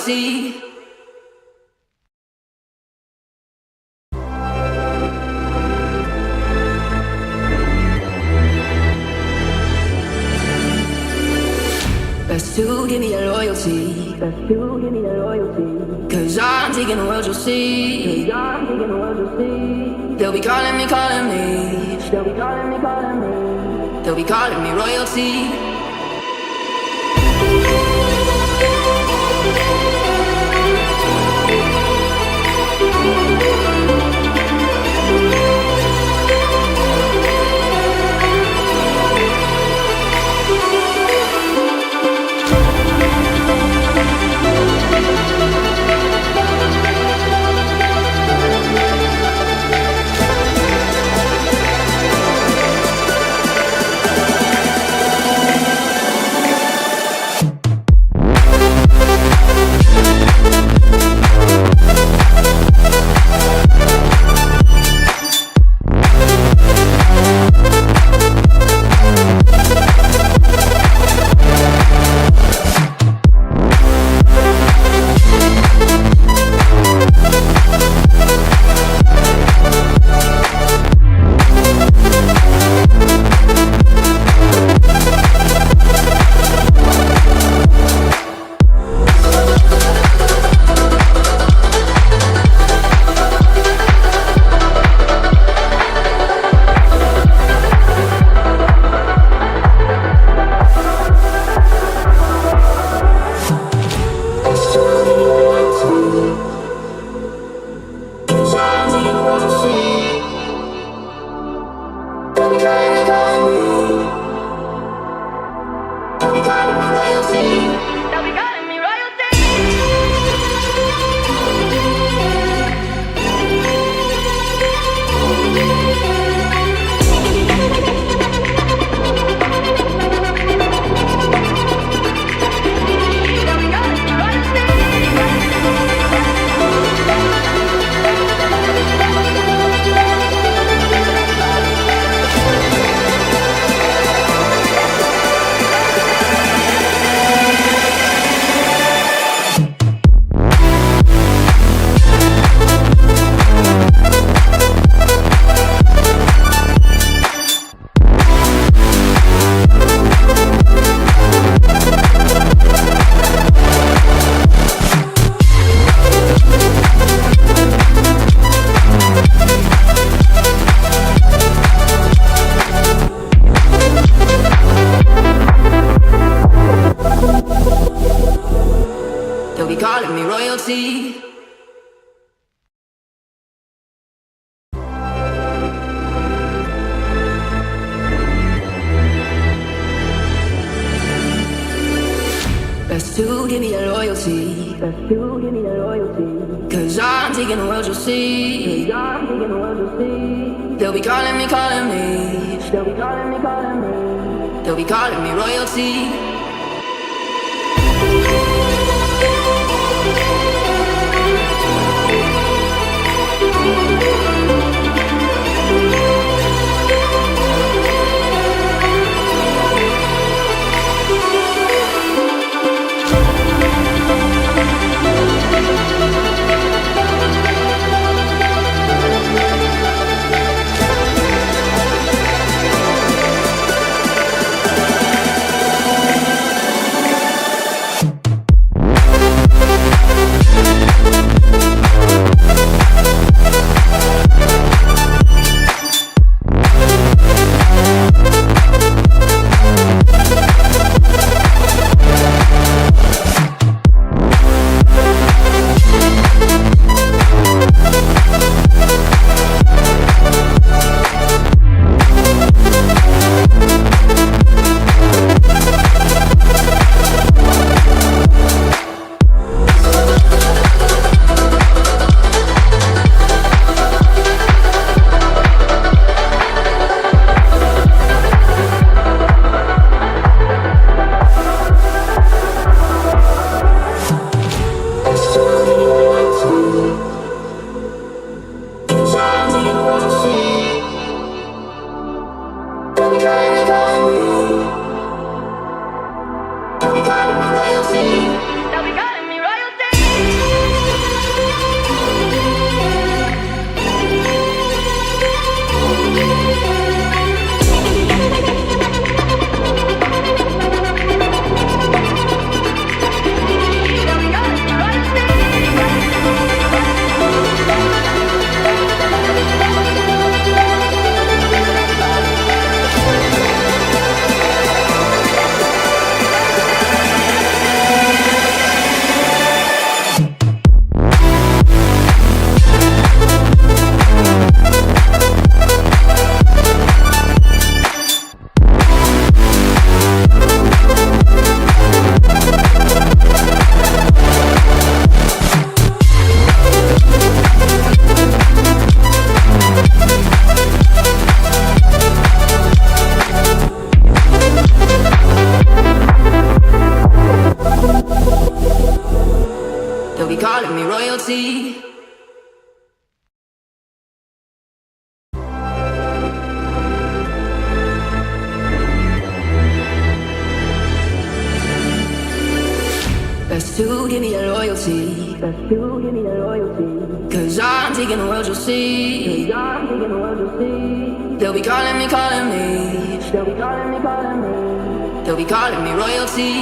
royalty. Best to give me your loyalty. Best to give me your loyalty. 'Cause I'm taking the world, you'll see. 'Cause I'm taking the world, you'll see. They'll be calling me, calling me. They'll be calling me, calling me. They'll be calling me royalty. Best to give me your loyalty. Best to give me your loyalty. 'Cause I'm taking the world, you'll see. 'Cause I'm taking the world, you'll see. They'll be calling me, calling me. They'll be calling me, calling me. They'll be calling me royalty. Best to give me that loyalty. Best to give me that loyalty. 'Cause I'm taking the world, you'll see. 'Cause I'm taking the world, you'll see. They'll be calling me, calling me. They'll be calling me, calling me. They'll be calling me royalty.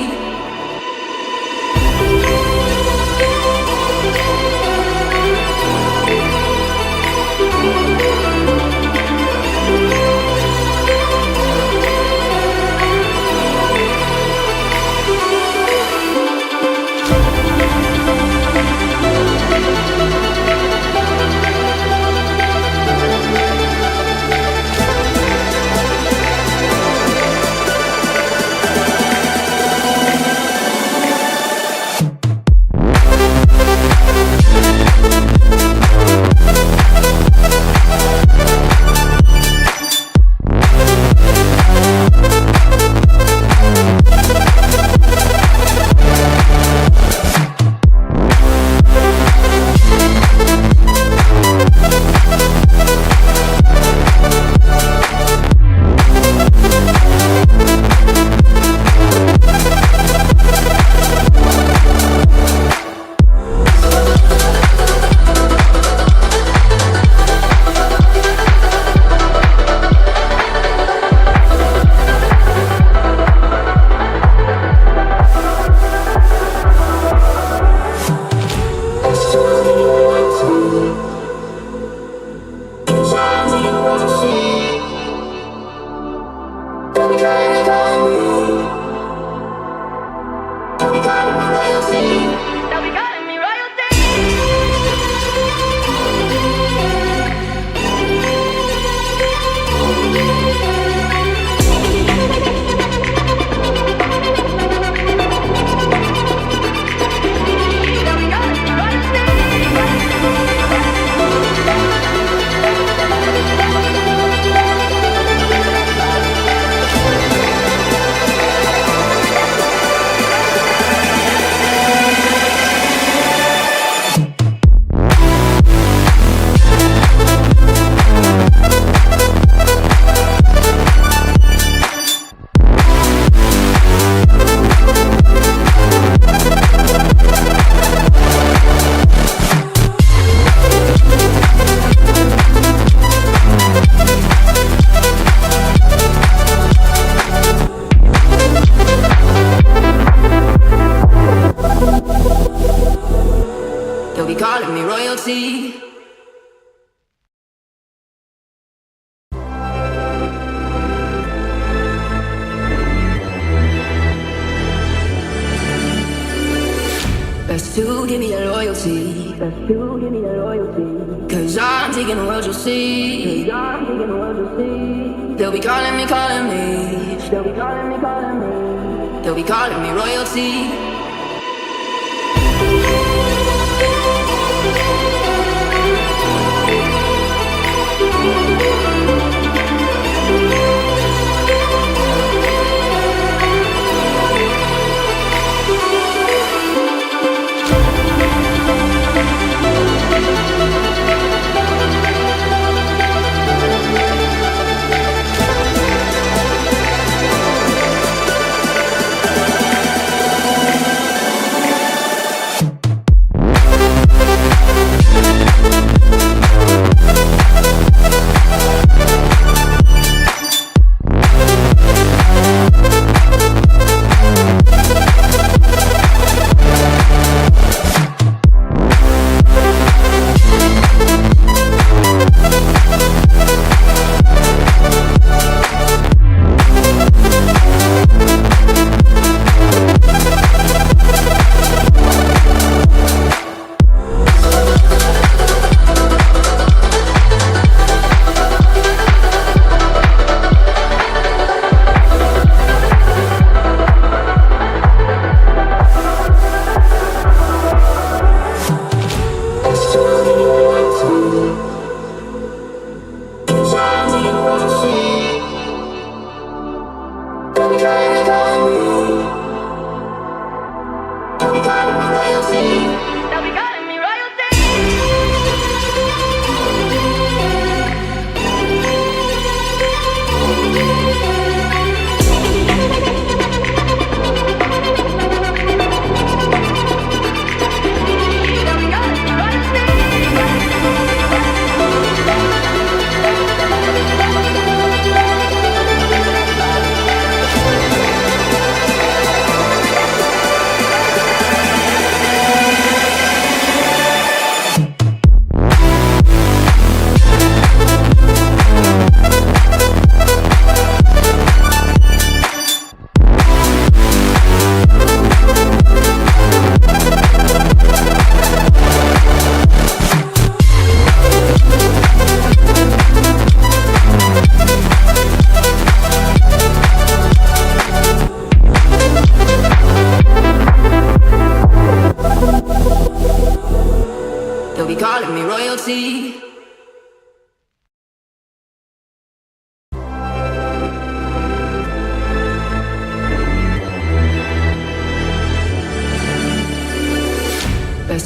Best to give me that loyalty. Best to give me that loyalty. 'Cause I'm taking the world, you'll see. 'Cause I'm taking the world, you'll see. They'll be calling me, calling me. They'll be calling me, calling me. They'll be calling me royalty.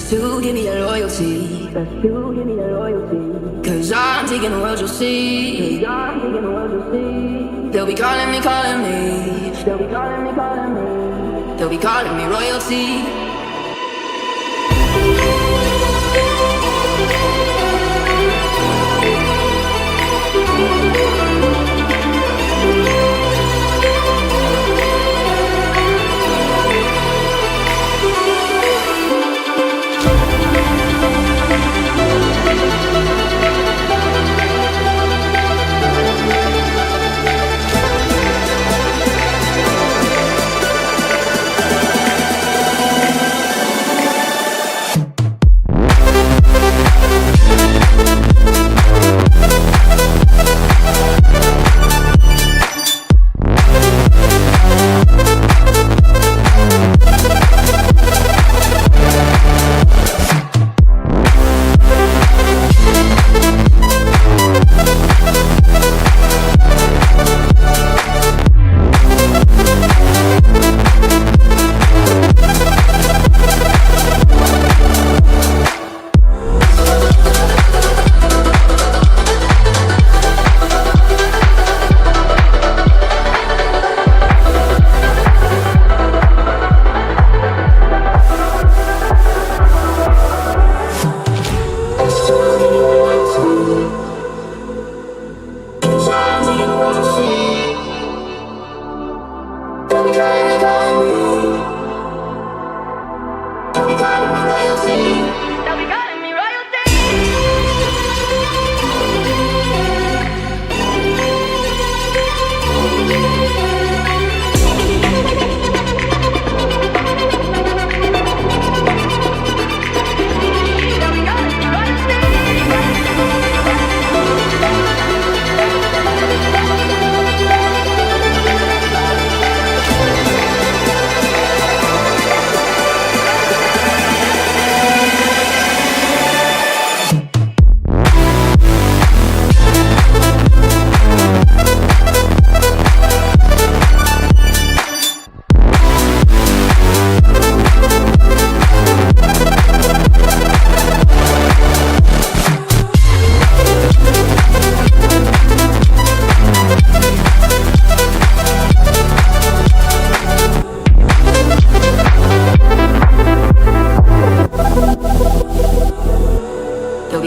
Best to give me your loyalty. Best to give me your loyalty. 'Cause I'm taking the world, you'll see. 'Cause I'm taking the world, you'll see. They'll be calling me, calling me. They'll be calling me, calling me. They'll be calling me royalty.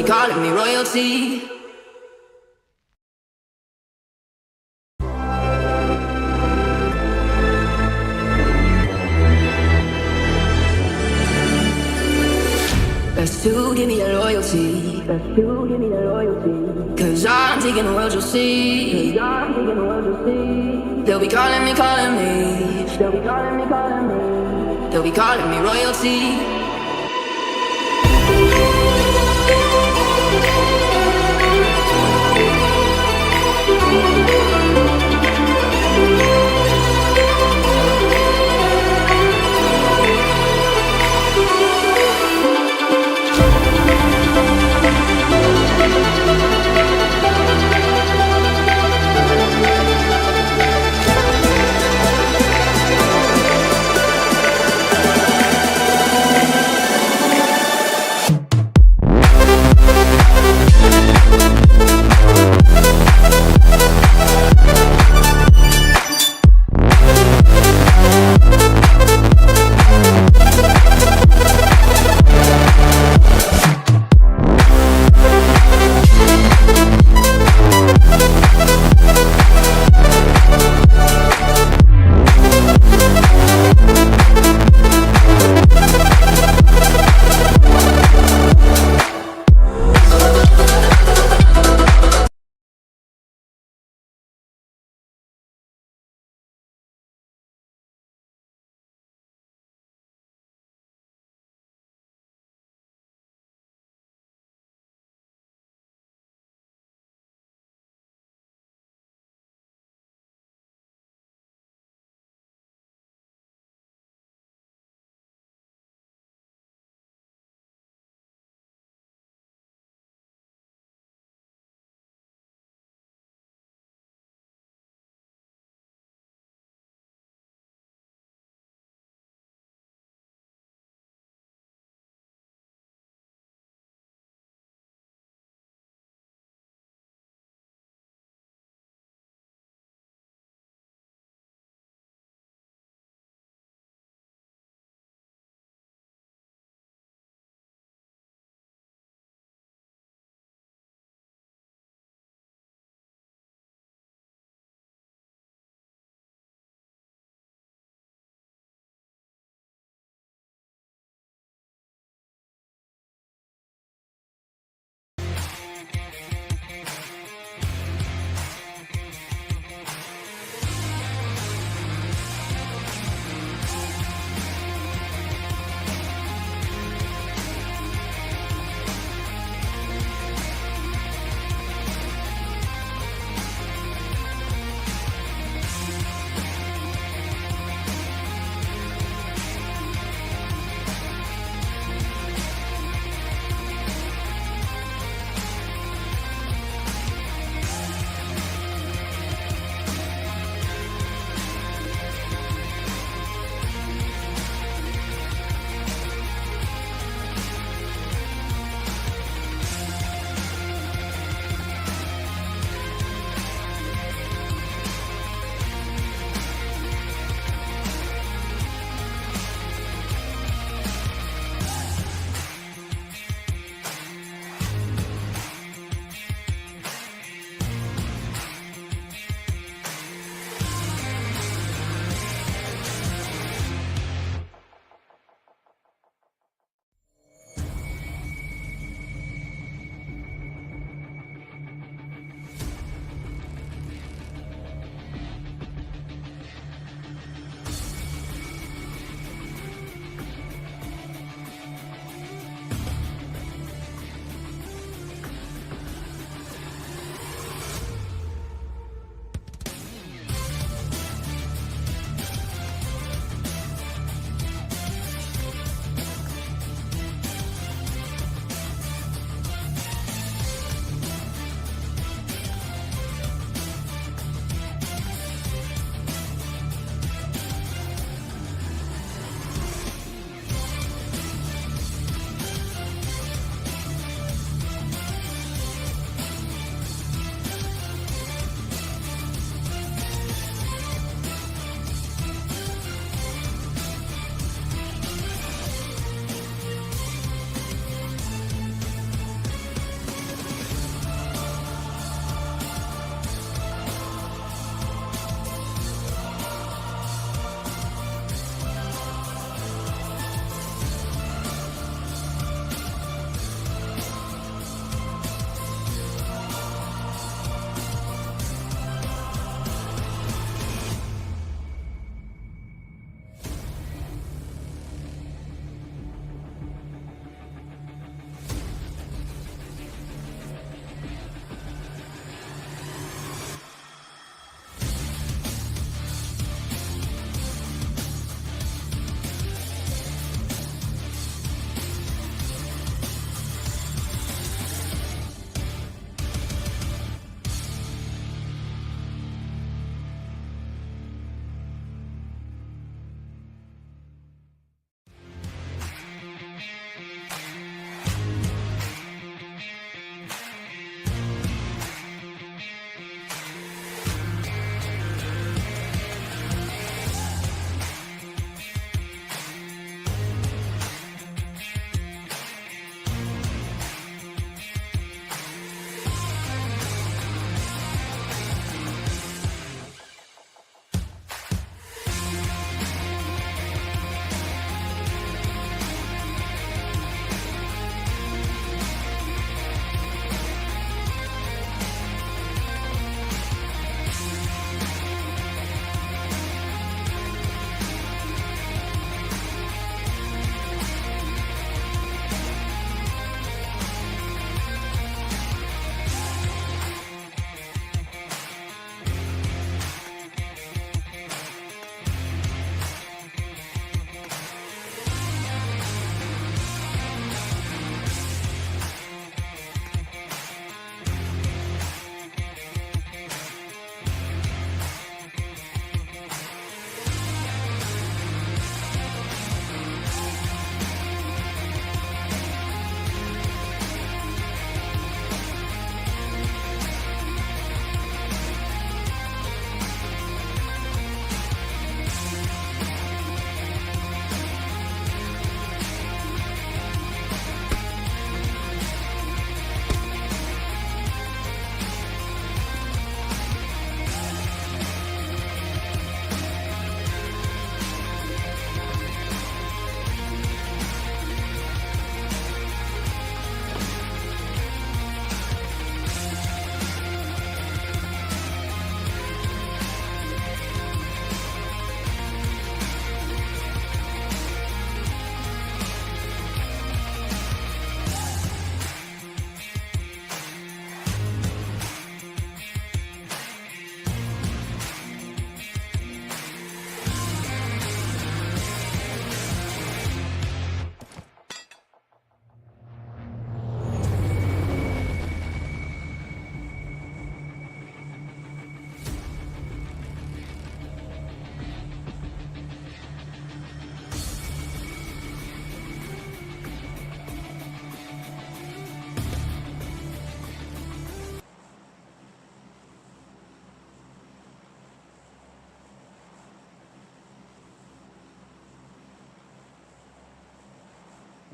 calling me royalty. Best to give me your loyalty. Best to give me your loyalty. 'Cause I'm taking the world, you'll see. 'Cause I'm taking the world, you'll see. They'll be calling me, calling me. They'll be calling me, calling me. They'll be calling me royalty.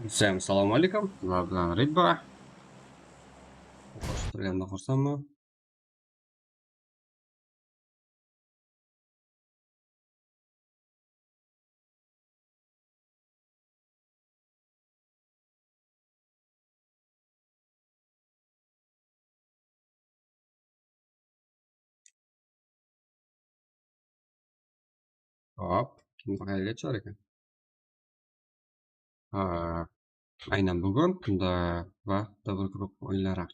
Всем салам алейкум. Sizlar bilan Ridba. O'qishtirganda xursandman. Hop, kimga qayerga chiqar ekan? Aynan bugun tunda va double group o'yinlari.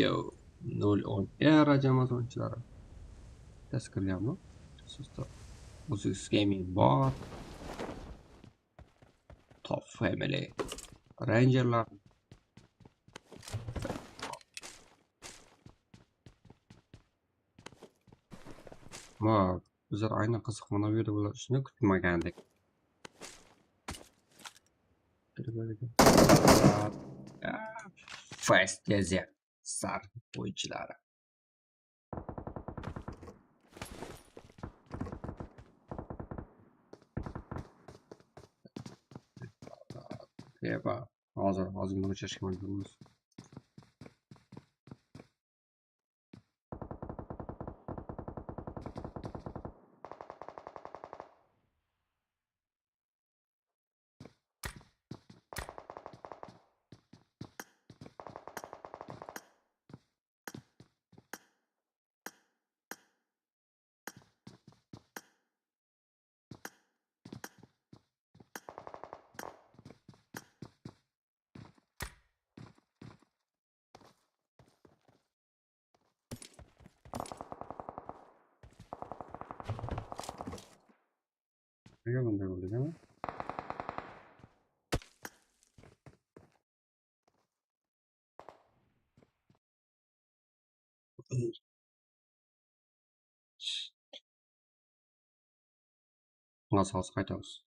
Yo, 0-10 era jamoat o'yinchilari. Tasvirlanmi? Sizda o'ziz gaming bor. Top family. Rangerlar. Ma bizlar aynan qiziq mana bu yerda bo'lishini kutmagandik. Fast yazar sar o'yinchilari. Yeba, hozirgina o'chirishga majburmiz. Nega bunday bo'ldi? Nasıl hozir qaytamiz?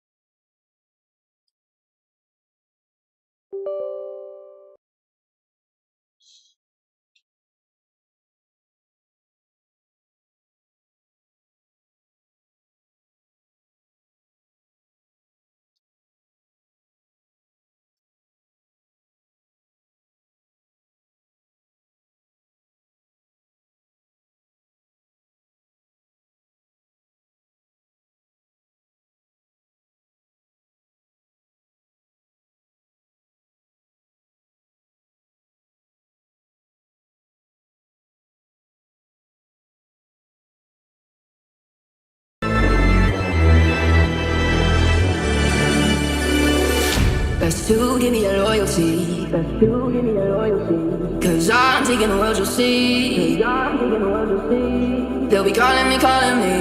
Best to give me your loyalty. Best to give me your loyalty. Cause I'm taking the world, you'll see. Cause I'm taking the world, you'll see. They'll be calling me, calling me.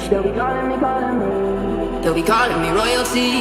They'll be calling me, calling me. They'll be calling me royalty.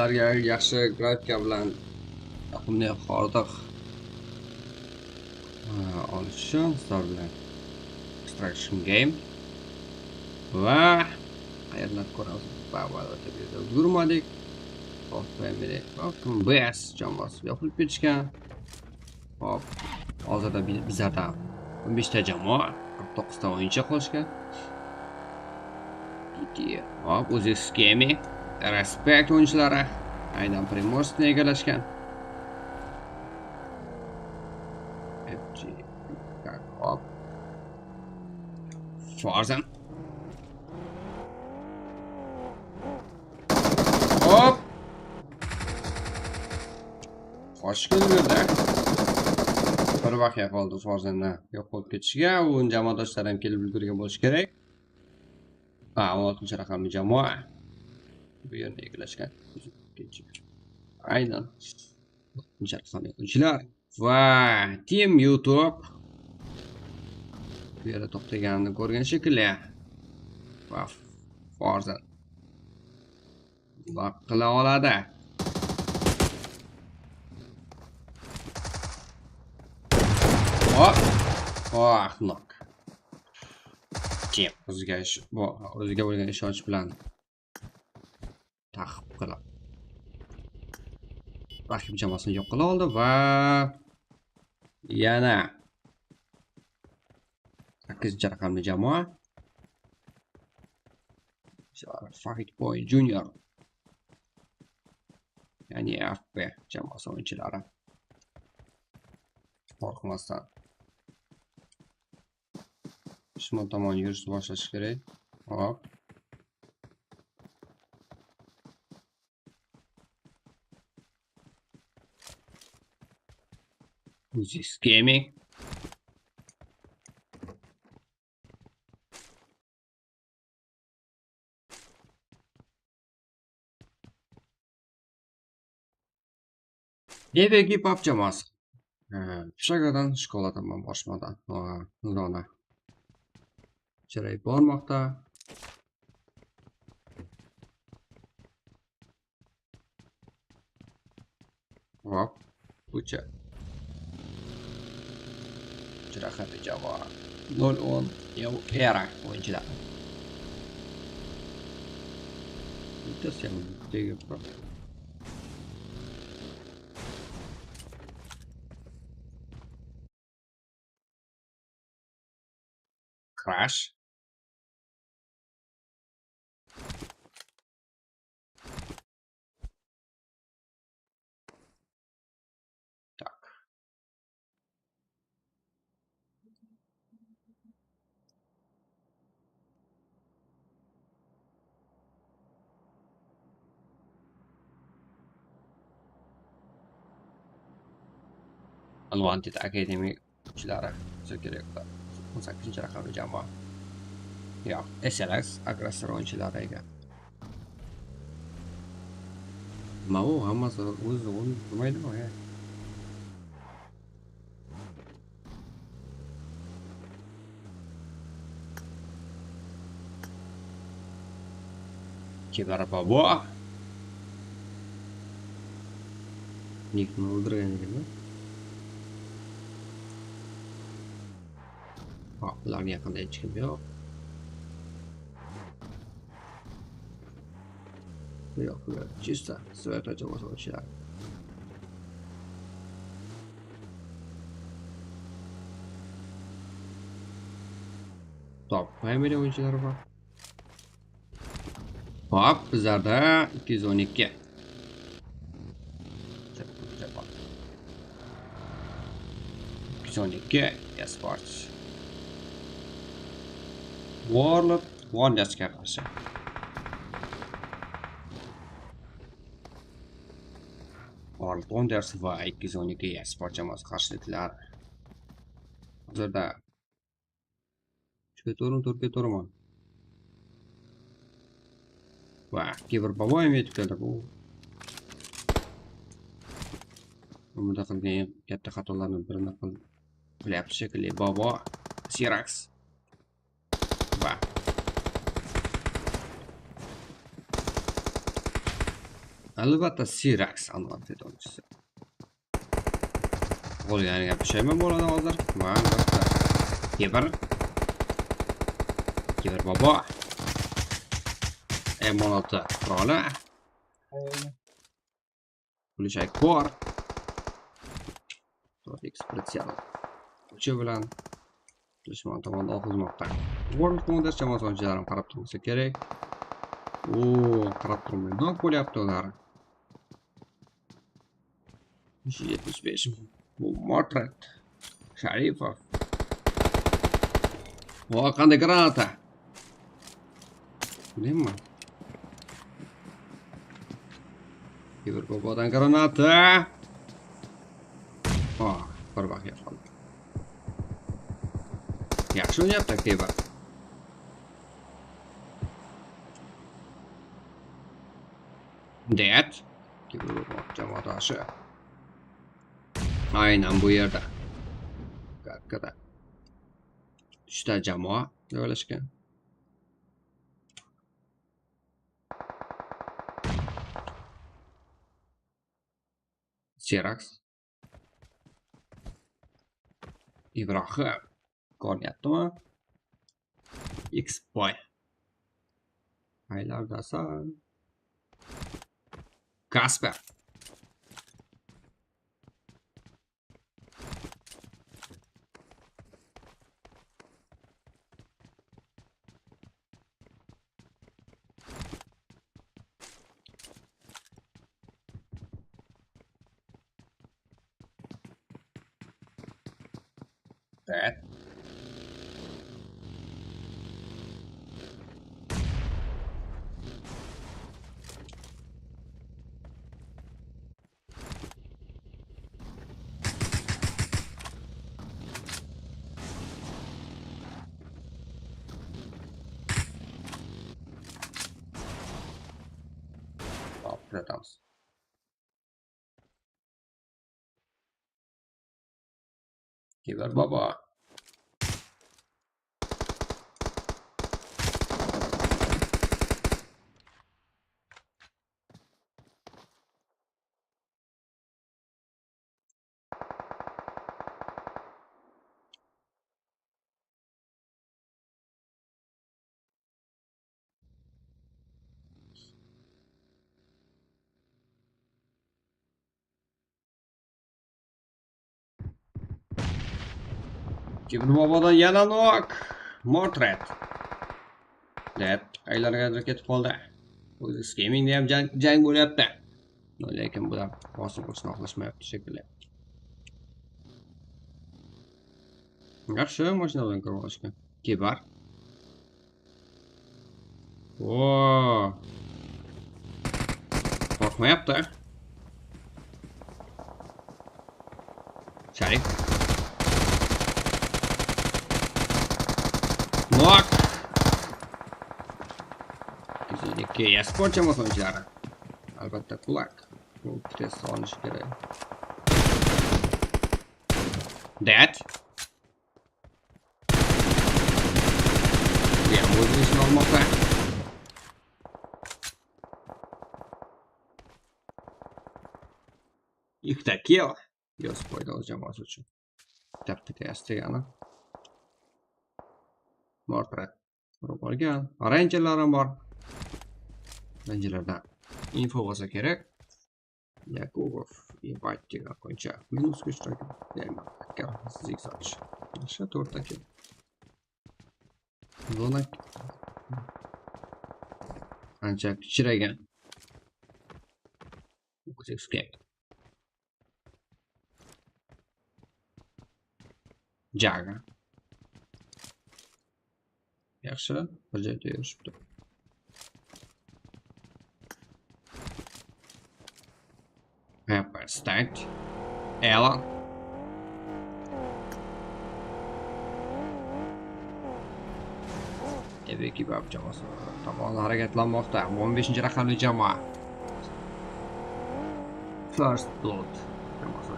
sizlarga yaxshi grafika bilan yoqimli hordiq olish uchun sizlar bilan extraction game va qayerdan ko'ramiz. Albatta biz ulgurmadik. Hop, BS jamoasi yopilib ketishgan. Hop, hozirda bizlarda 15 ta jamoa, 49 ta o'yinchi qolishgan. Hop, o'zbek gaming, respekt o'yinchilari aynan Primorskni egallashgan. Hop. Arzan. Hop. Hoş keldi. Bir vaqiya qoldi Arzandan yo'q bo'lib ketishiga. U jamoadoshlar ham kelib ulgurgan bo'lishi kerak. 16 raqamli jamoa bu yerni egallashgan. Aynan. 16 raqamli o'yinchilar va Team YouTube bu yerda to'xtaganini ko'rgan shekilli. Va Arzan bak qila oladi. Hop. Ahmoq. Kim o'ziga bo'lgan ishonch bilan taqib qilib raqib jamoasini yo'q qila oldi va yana 8 raqamli jamoa Fahid Boy Junior, ya'ni FB jamoasi o'yinchilari qo'rqmasdan shimol tomon yurishni boshlash kerak. Hop. O'zbek gaming. Deveki Pubg jamoasi. Shagadan shkolada boshmadan Nurona chiray bormoqda. Hop, ucha. Qaraqalpaqstan jamoa 0-10 era o'yinchilar. Bittasi ham tegib qoldi. Crash. Tak. Unwanted Academy uchilari kerak. 18 raqamli jamoa. Yo'q, SLX agressor o'yinchilari ekan. Mau hammasi o'zi bilmaydimi? Qaraqalpaqstan. Nikni o'ldirgan ekan. Hop, ularning yaqinida hech kim yo'q. Yo'q, chista Sveta jamoasi o'yinchilari. Top family o'yinchilari bor. Hop, bizlarda 212. Esports. Warlord Wonders'ga qarshi. Warlord Wonders va 212 esport jamoasi qarshiliklari. Hozirda turga turman. Va kiberboboyim yetib keldi bu. Bunda qilgan katta xatolardan birini qilyapti shekilli bobo Sirax. Va Albatta Sirax anlatid o'yinchisi. Bo'lganiga pushaymon bo'ladi hozir. Albatta. Kibir bobo. M16 quroli. Kulishak bor. 4x pretsial. Uchi bilan dushman tomonidan o'qizmoqda. World Wonders jamoasi o'yinchilarini qarab tursa kerak. Qarab turmay nok bo'lyapti ular. 75. Bu Mortret. Sharifov. Qanday granata. Nima? Kibir bobodan granata. Bir baqiya qoldi. Yaxshi o'ynayapti Kibir. Det. Kibir jamoadoshi. Aynan bu yerda. Kakkada. 3 ta jamoa joylashgan. Sirax. Ibrohim. Ko'ryaptimi? X-boy. Aylardasan. Kasper. That. Kuzatamiz. Kibir bobo. Kibir bobodan yana nok. Mortret. Det aylarga ketib qoldi. O'zi gamingda ham jang bo'lyapti. Lekin bular bosib o'tishni xohlashmayapti shekilli. Yaxshi, mashinadan kirib olishgan. Kibir. Qo'rqmayapti. Sharif. Nok. Keyin sport jamoasi o'yinchilari. Albatta kulak. Bu test olinishi kerak. Det. Ya, o'z ishini olmoqda. Ikkita kill. Yo'q, foyda o'z jamoasi uchun. Taktika yastigani. Mortret. Urib olgan. Rangerlarim bor. Rangerlardan info bo'lsa kerak. Yakubov, Ivattiga qo'ycha. Minus kuchdagi. Deyman. Sizga sotish. O'sha to'rttaki. Zona ancha kichiragan. O'zingizga. Jaga. Yaxshi, bir joyda yurishibdi. Stacked. Ella. Tabiiyki bu jamoasi tomonidan harakatlanmoqda. 15-raqamli jamoa. First Blood jamoasi.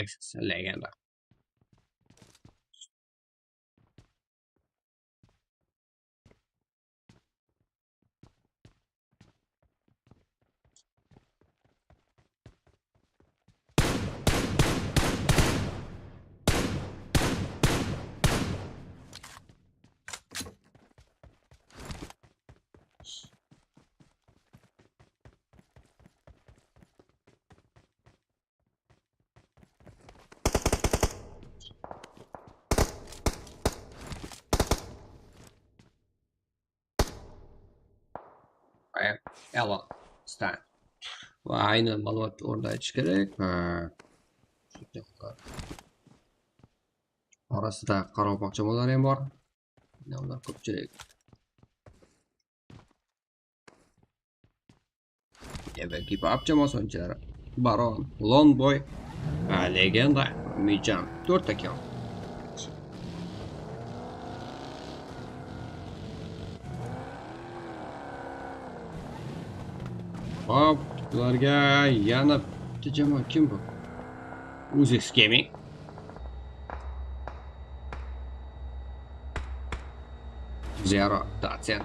Access legenda. Qaraqalpaqstan. Va ayni ma'lumot o'rnida aytish kerak. Orasida qarorboqcha bolalar ham bor. Ular ko'pchilik. Evvelki Pubg jamoatchilari Baron, Longboy, Legenda, Mijan, 4 akkaunт. Hop, ularga yana bitta jamoa kim bu? Uzis Gaming. Zero, Datsen,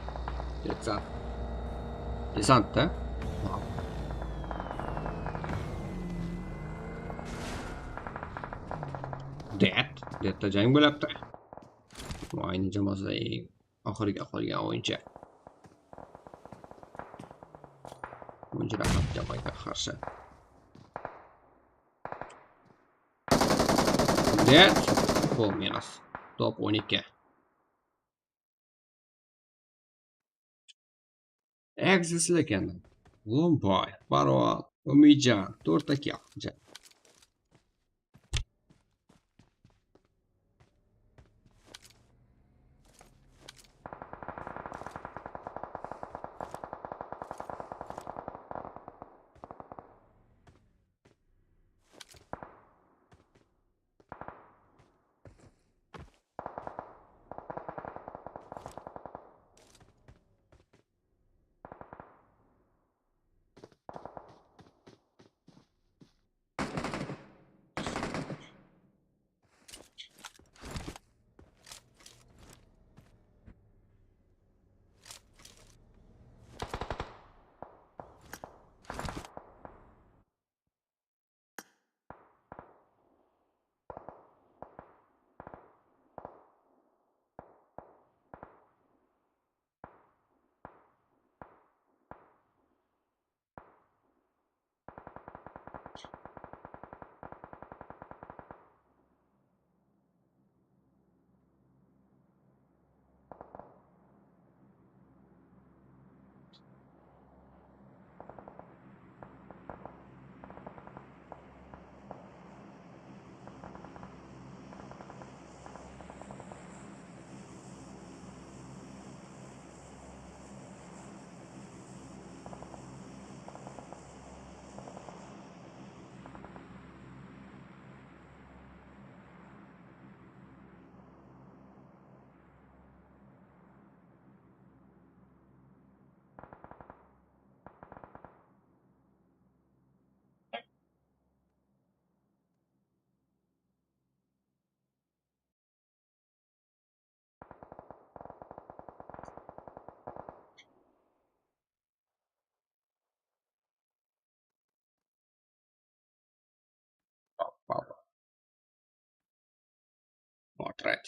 Desantda. Detda jang bo'lyapti. Ayni jamoasida eng oxirgi qolgan o'yinchi. Raqam jamoaga qarshi. Gol minus. Top 12. Access legenda. Longboy, Baron, Mijan, 4 akkaunт. Portrait.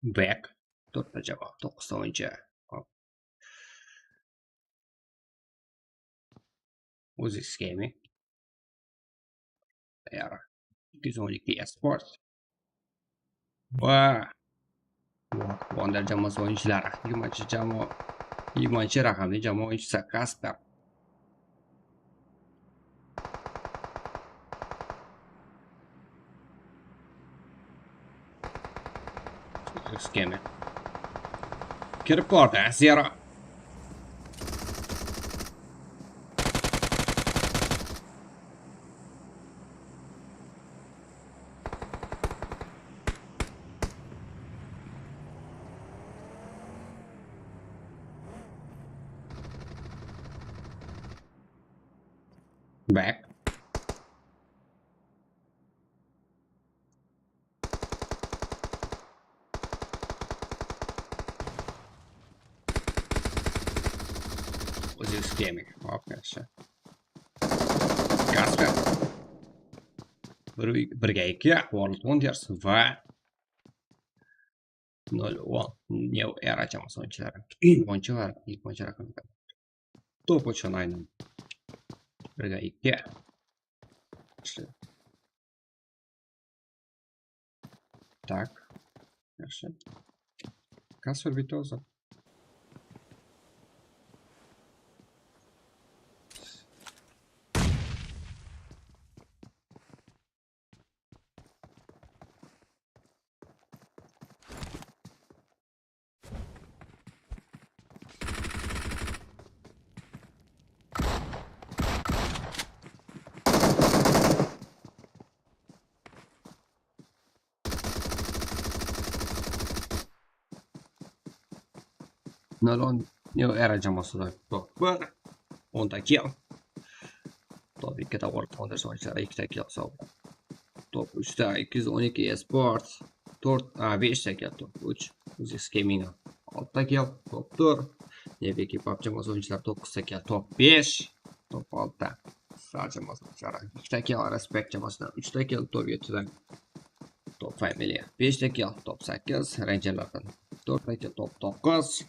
Back. 4 ta javob. 9 ta o'yinchi. Hop. O'zingiz gaming. Yara. 212 esport. Va Wonder jamoasi o'yinchilari 20 raqamli jamoa o'yinchisi Kasper. Skemi. Kirib bordi, 0. Back. O'zingiz gaming. Hop, yaxshi. Kasper. 1-2 World Wonders va 0-10 New Era jamoasi o'yinchilari. O'yinchi va ilk o'yinchi raqamda. To'p uchun aynan 1-2. Так. Yaxshi. Kasper bitta o'zi. Nolon New Era jamoasida to'p 10 ta kill. To'p 2 ta World Wonders o'yinchilari 2 ta kill hisobida. To'p 3 ta 212 esport 5 ta kill to'p 3 o'zingiz gaming 6 ta kill to'p 4 Nebeki Pubg jamoasi o'yinchilari 9 ta kill to'p 5 to'p 6 ta Sar jamoasi o'yinchilari 2 ta kill Respect jamoasidan 3 ta kill to'p 7 ta to'p Family 5 ta kill to'p 8 Rangerlardan 4 ta kill to'p 9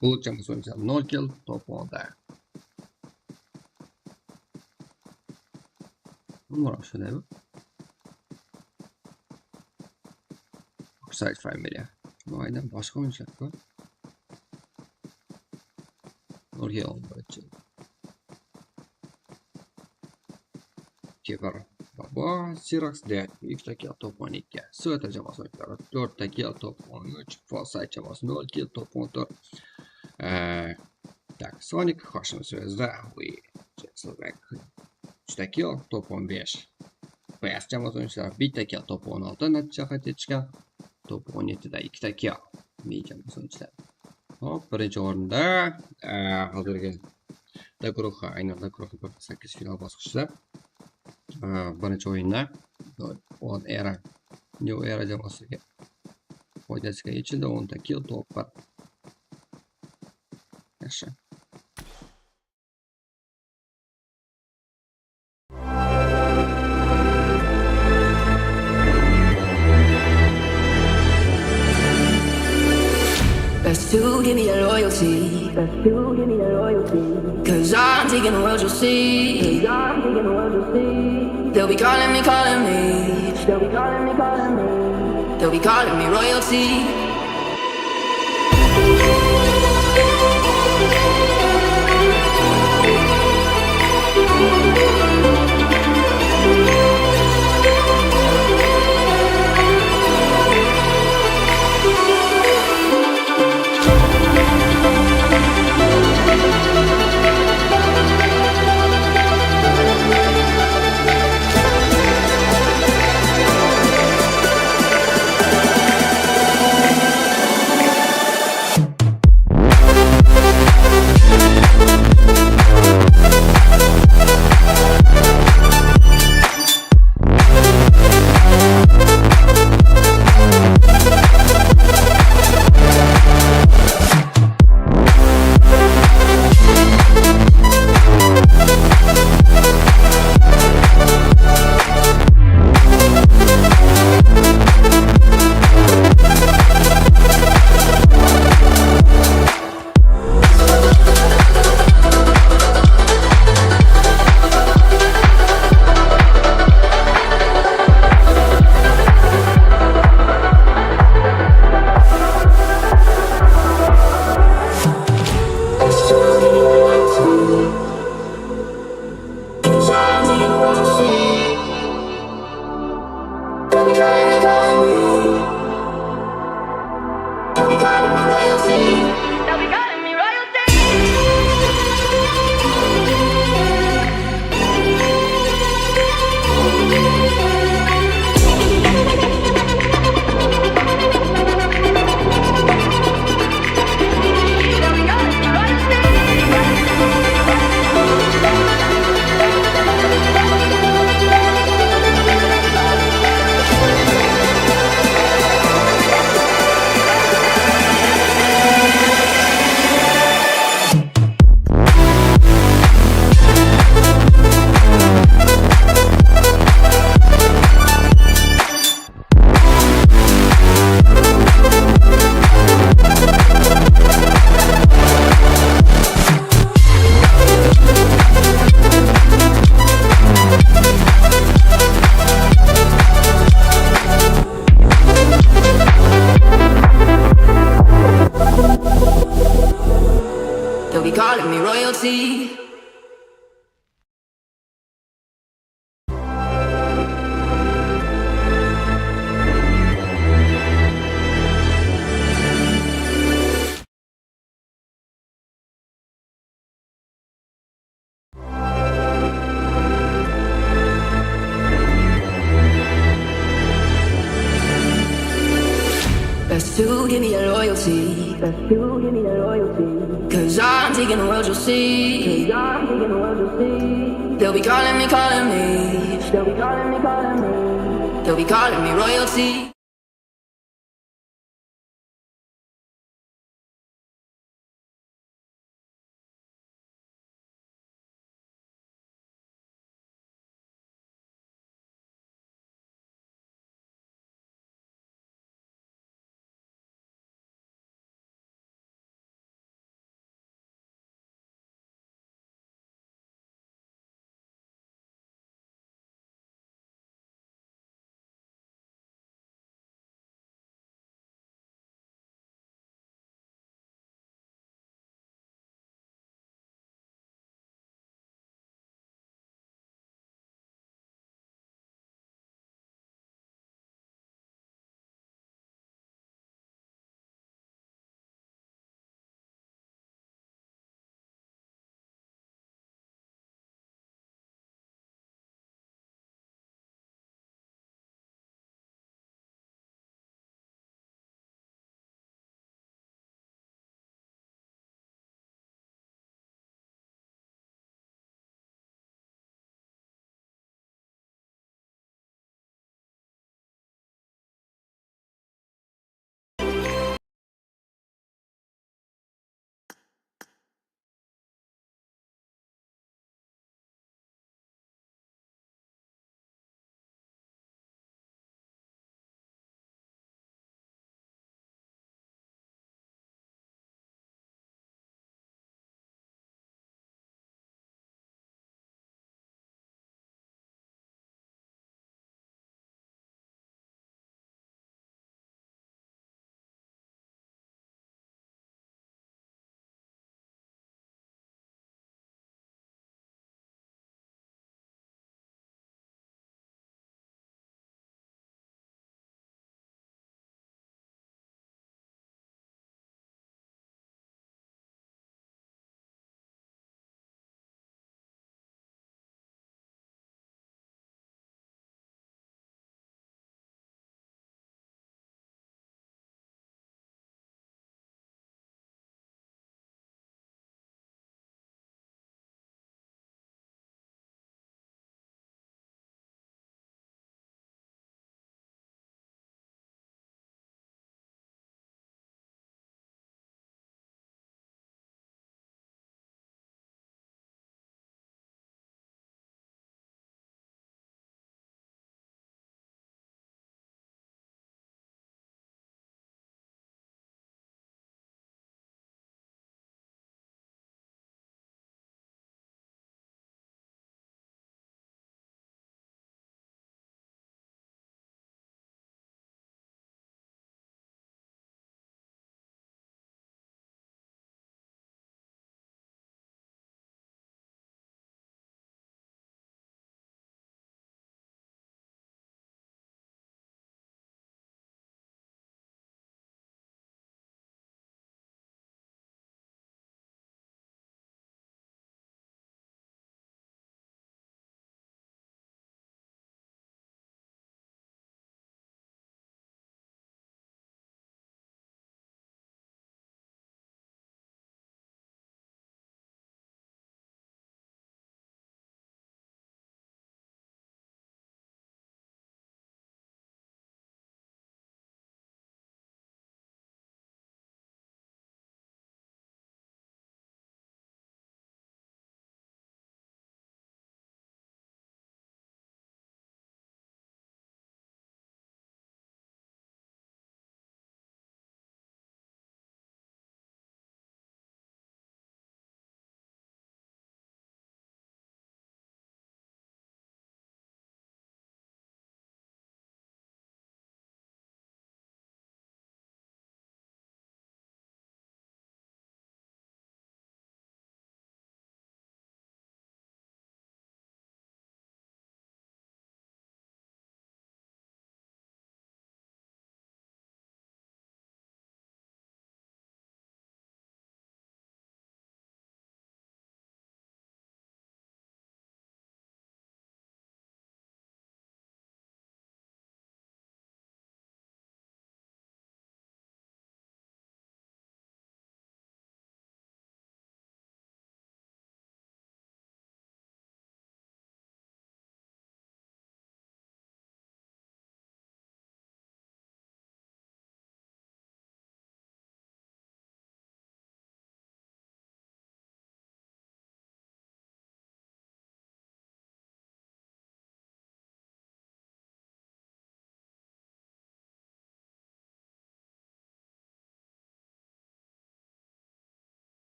Pubg jamoasi o'yinchilari 0 kill to'p 10 Bunlar şöyle. Oxirgi Family. Bu aynen başka oyuncak var. Oraya olmayacak. Kepar. Baba Sirax de 2 ta kill top 12. Sweater jamoasi o'yinchilari 4 ta kill top 13. Foresight jamoasi 0 kill top 14. Так, Sonic Hoshim Zvezda. Человек 3 ta kill top 15. PS jamoasi o'yinchilari 1 ta kill top 16 natija qayd etishgan. Top 17 da 2 ta kill. Jamoasi o'yinchilari. Hop, birinchi o'rinda hozirgi D guruhi, aynan D guruhi 8 final bosqichida birinchi o'yinda New Era jamoasiga foydasiga yechildi, 10 ta kill top 1. Yaxshi. Best to give me that loyalty. Best to give me that loyalty. Cause I'm taking the world, you'll see. Cause I'm taking the world, you'll see. They'll be calling me, calling me. They'll be calling me, calling me. They'll be calling me royalty. calling me royalty. Best to give me your loyalty. Best to give me your loyalty. Cause I'm taking the world, you'll see. Cause I'm taking the world, you'll see. They'll be calling me, calling me. They'll be calling me, calling me. They'll be calling me royalty.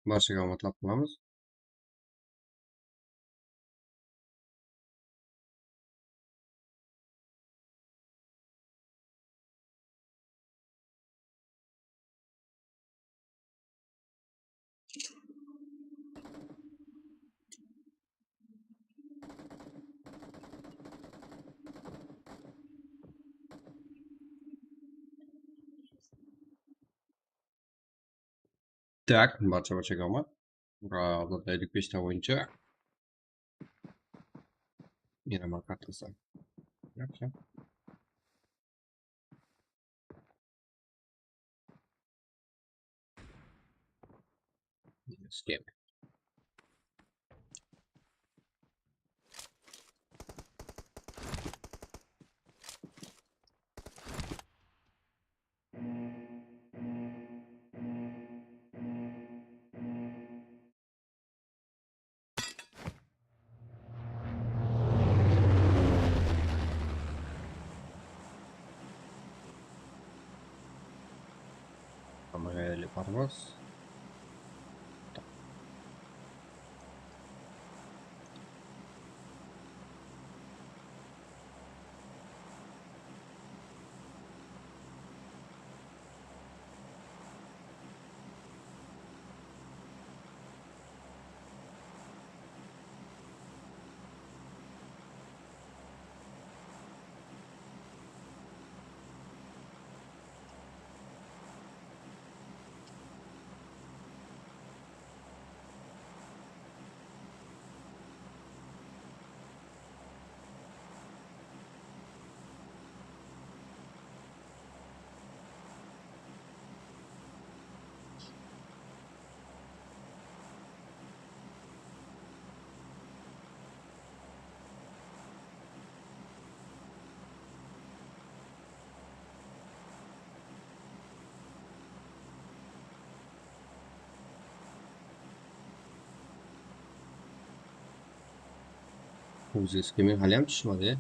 Barchaga omadlar qilamiz. Так, barchaga omad. Odatdagi 5 ta o'yinchi. Yana bir kartasi. Yaxshi. Escape. Amayli parvoz. O'zi skimin hali ham tushmadi.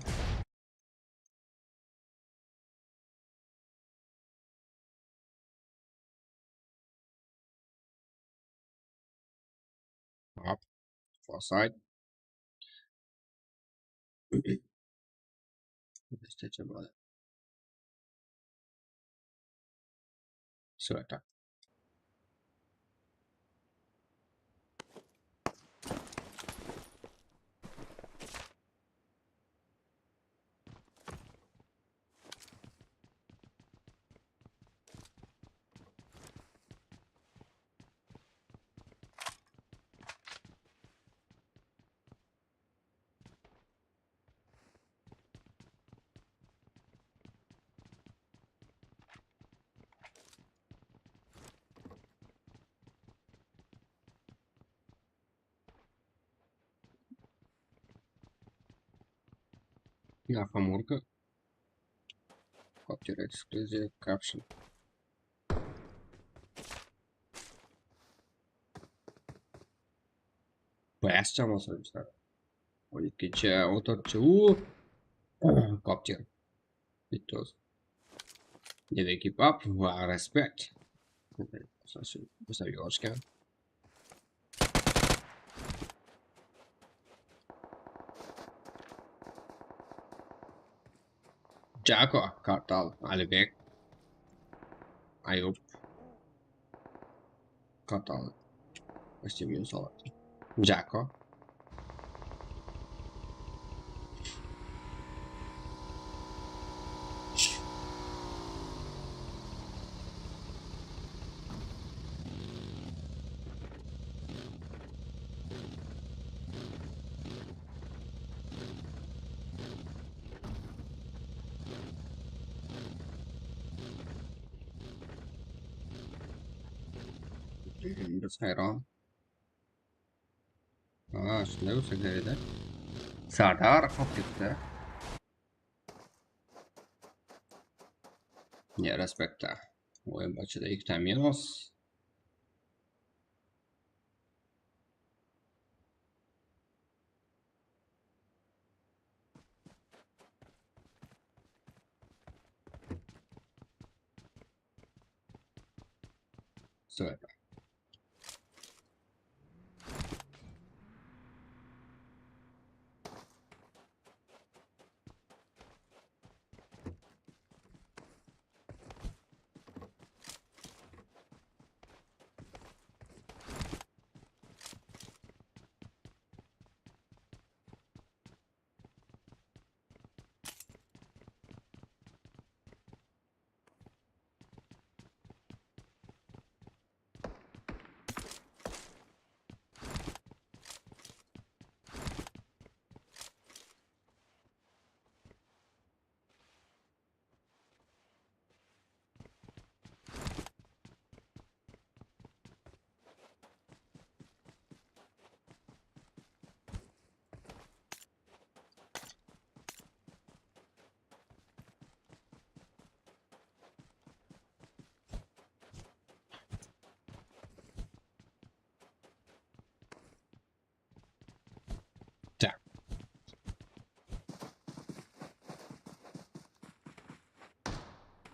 Hop, offside. Bestacha bo'ladi. Suratda. Nakamurka. Capture exclusive caption. Basta masallar. 12-chi, 14-chi capture. Bitti olsun. Never keep up và respect. Bu seviye hoşken. Jaco, Kartal, Alibek, Ayup, Kartal, Östemiyor salak. Jaco. Biz hayron. Shunday bo'lsa kerakda. Sardar qolib ketdi. Ne respekta. O'yin boshida ikkita minus. Suratda.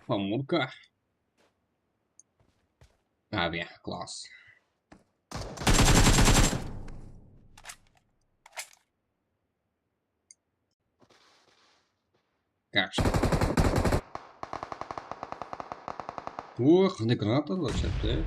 Помурка. Авиа, класс. Как же? Ох, не граната вообще-то.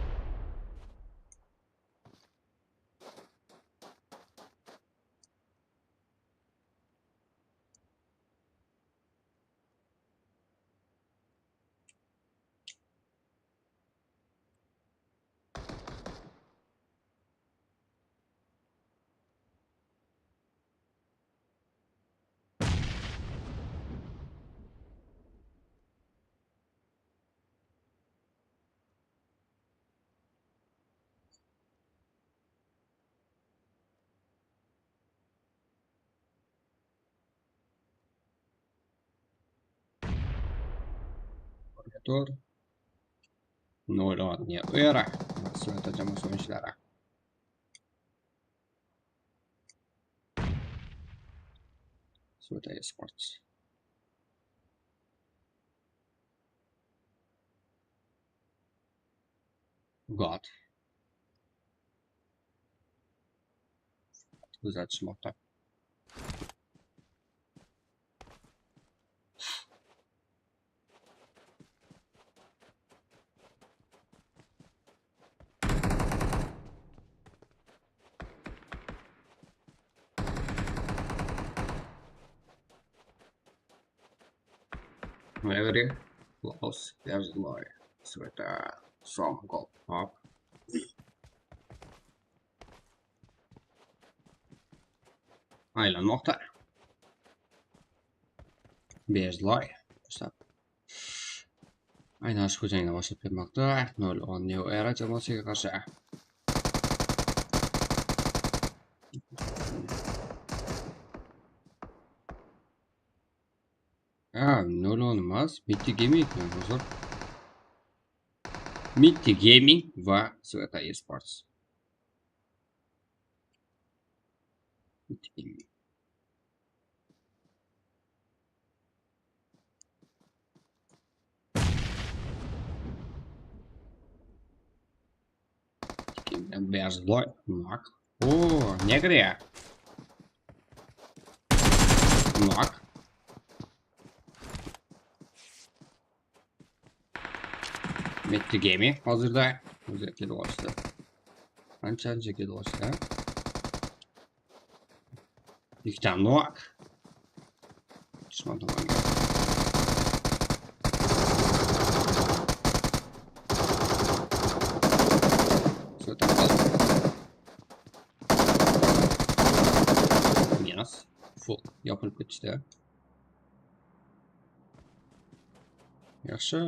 Tor. No'ra nie öra. Söyleyeceğim oyunculara. Söyle sports. God. Güzel smoke'ta. Every close, there's a lawyer. Söyle some gold pop. Aylanmoqda. Bezloy. Aynan shu jangni boshlab bermoqda. 0-10 New Era jamoasiga qarshi. Ha, 0-10 emas, Mitti Gaming hozir. Mitti Gaming va Sveta Esports. Mitti Gaming. Bezloy. Mak. O, negri ya. Mak. Mitti Gaming hozirda o'zi kelib olishdi. Qancha kelib olishdi? Ikkita nok. Dushman tomonga. Minus. Full. Yopilib ketishdi. Yaxshi.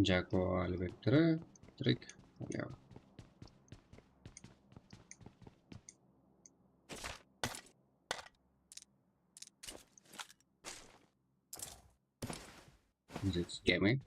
Jaguar elevator. Trick. Yeah. It's gaming.